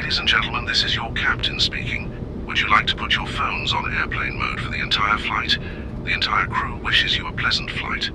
Ladies and gentlemen, this is your captain speaking. Would you like to put your phones on airplane mode for the entire flight? The entire crew wishes you a pleasant flight.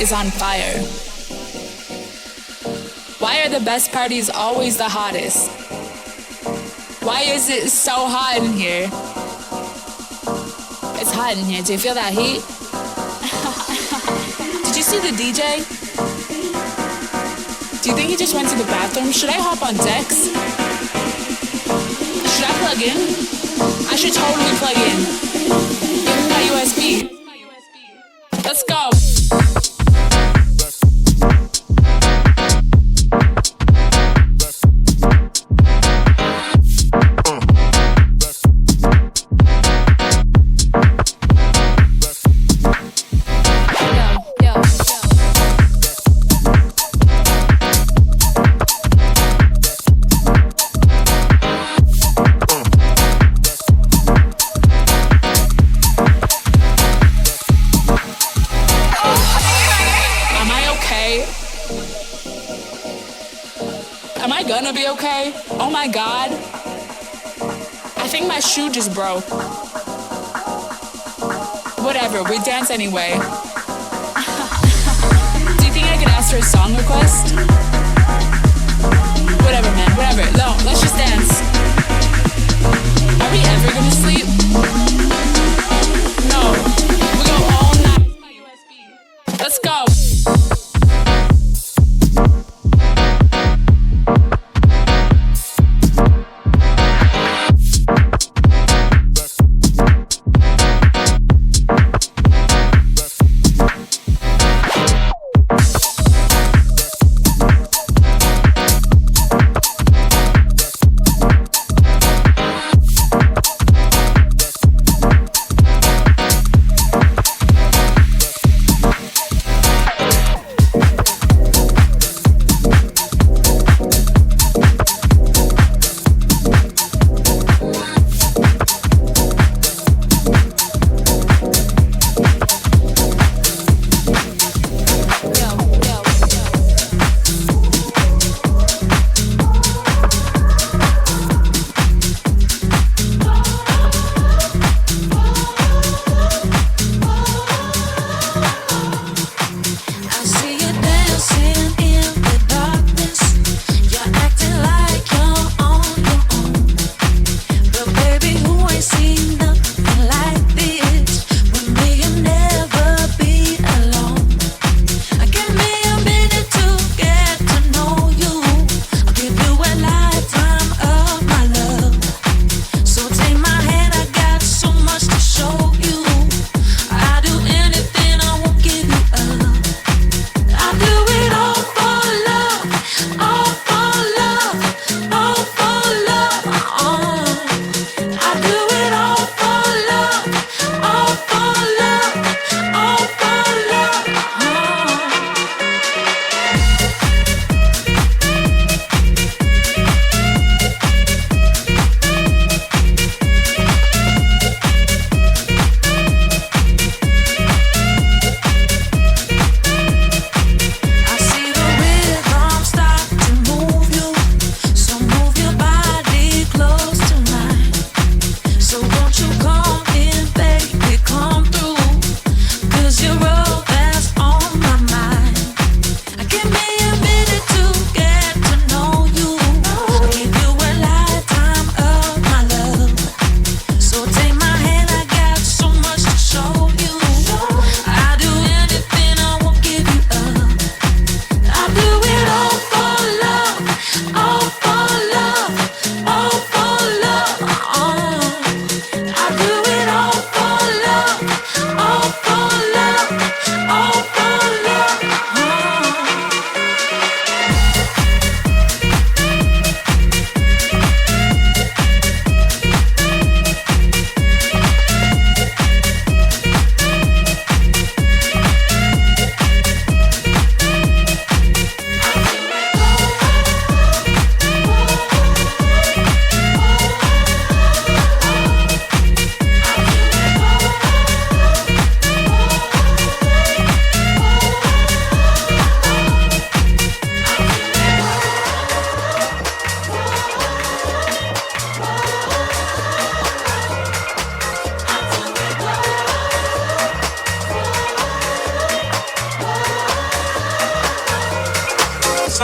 is on fire. Why are the best parties always the hottest? Why is it so hot in here? It's hot in here. Do you feel that heat? Did you see the DJ? Do you think he just went to the bathroom? Should I hop on decks? Should I plug in? I should totally plug in. Give me my USB. Let's go. Gonna be okay? Oh my God. I think my shoe just broke. Whatever, we dance anyway. Do you think I could ask for a song request? Whatever, man, whatever. No, let's just dance. Are we ever gonna sleep? No. We go all night. Let's go.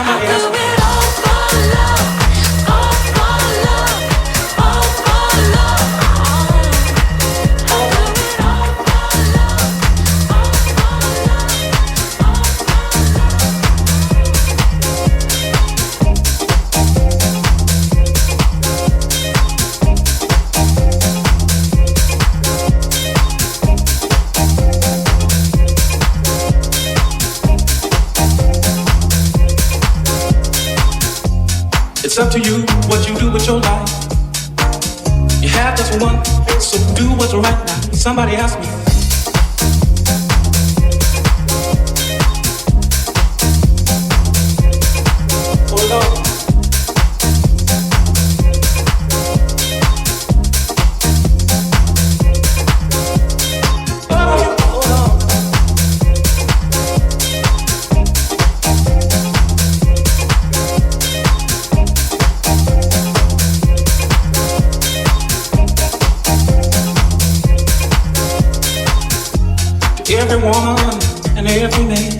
Somebody ask me. It's up to you what you do with your life. You have just one, so do what's right now. Somebody ask me. Oh Lord. Everyone and every man,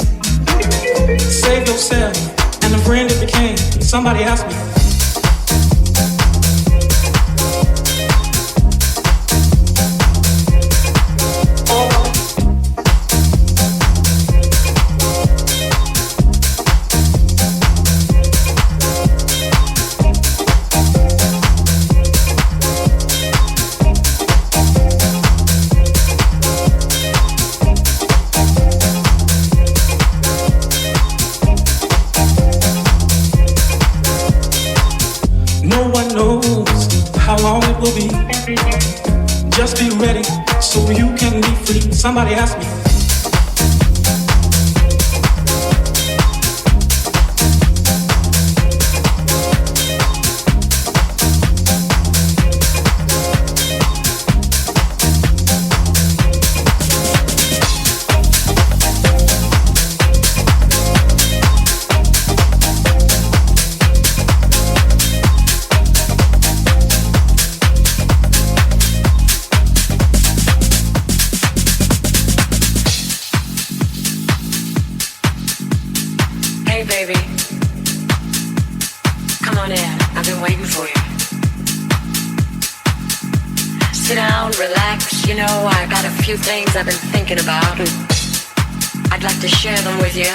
save yourself and the friend it became. Somebody asked me. Just be ready so you can be free. Somebody asked me. Few things I've been thinking about, and I'd like to share them with you.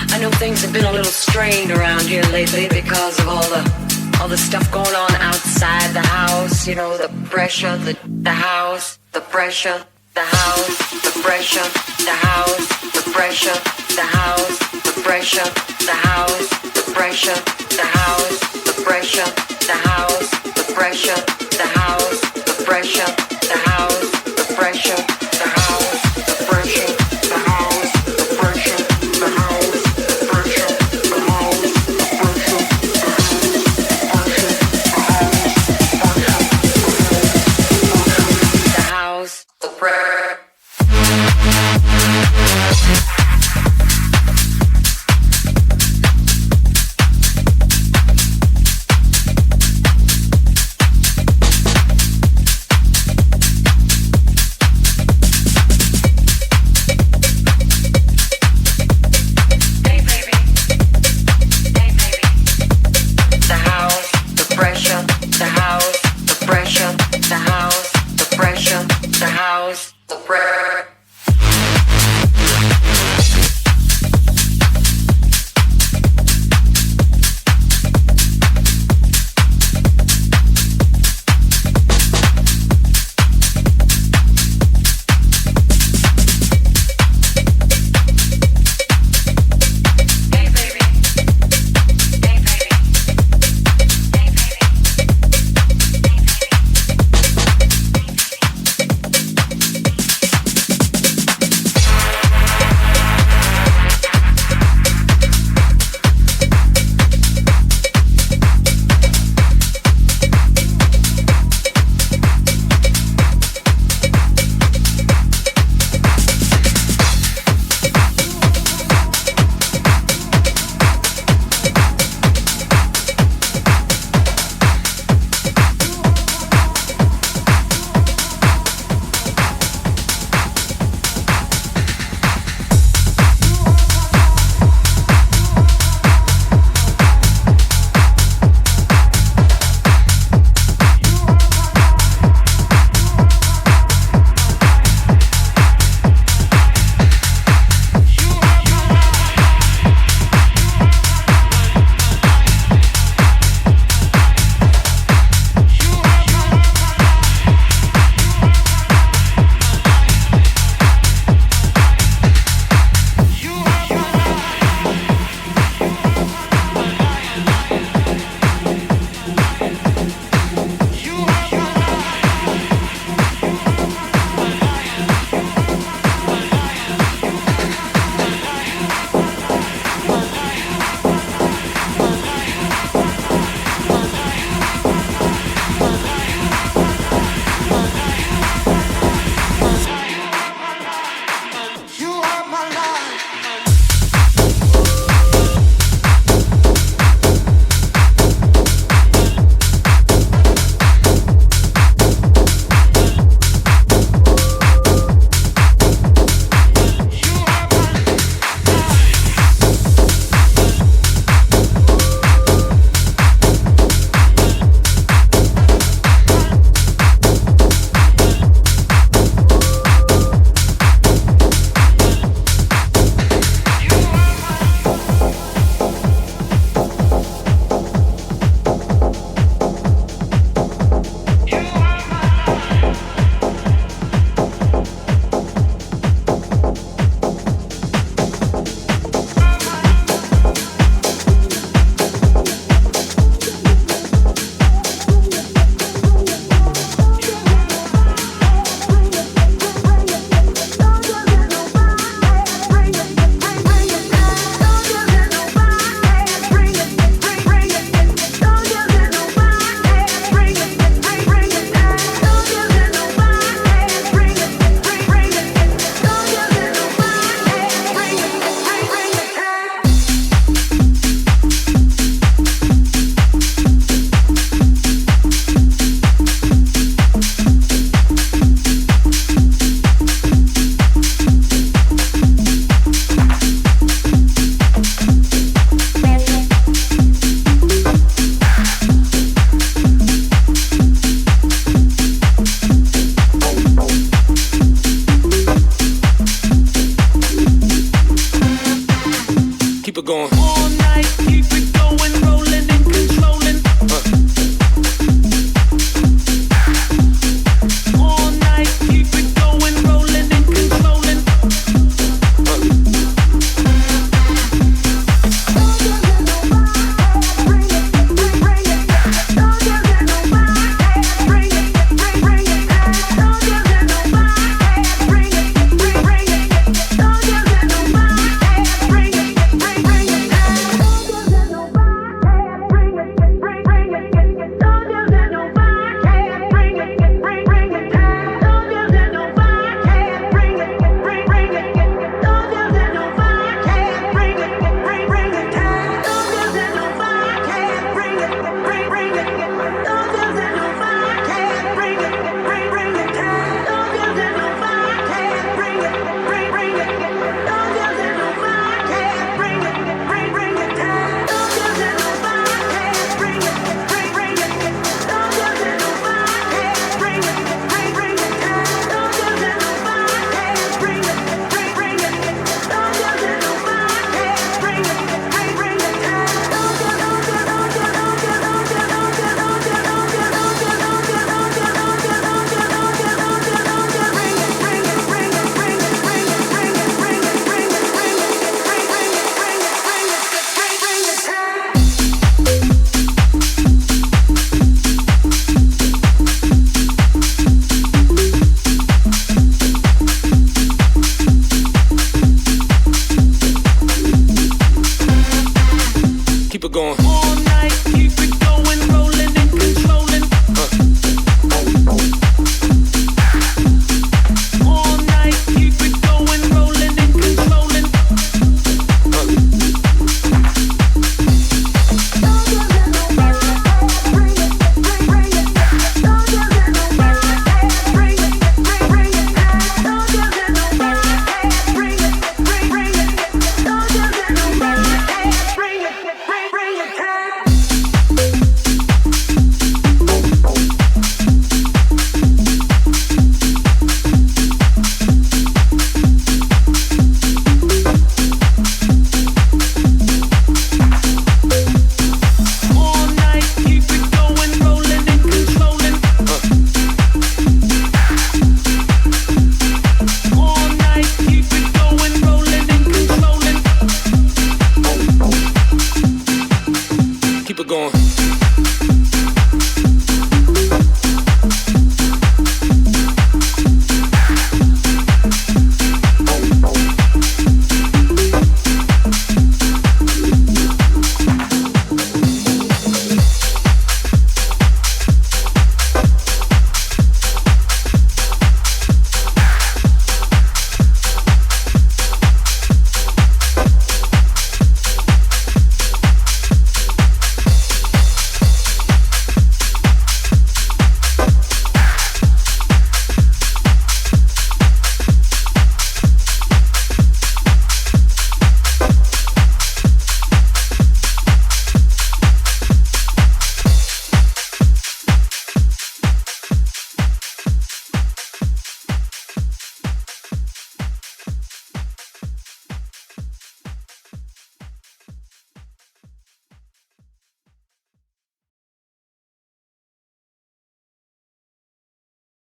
I know things have been a little strained around here lately because of all the stuff going on outside the house. You know, the pressure, the house, the pressure, the house, the pressure, the house, the pressure, the house, the pressure, the house, the pressure, the house, the pressure, the house, the pressure, the house, the pressure, the house, the pressure, the house, the pressure, the house, the pressure, the house, the pressure, the house, the pressure, the house, the pressure. going.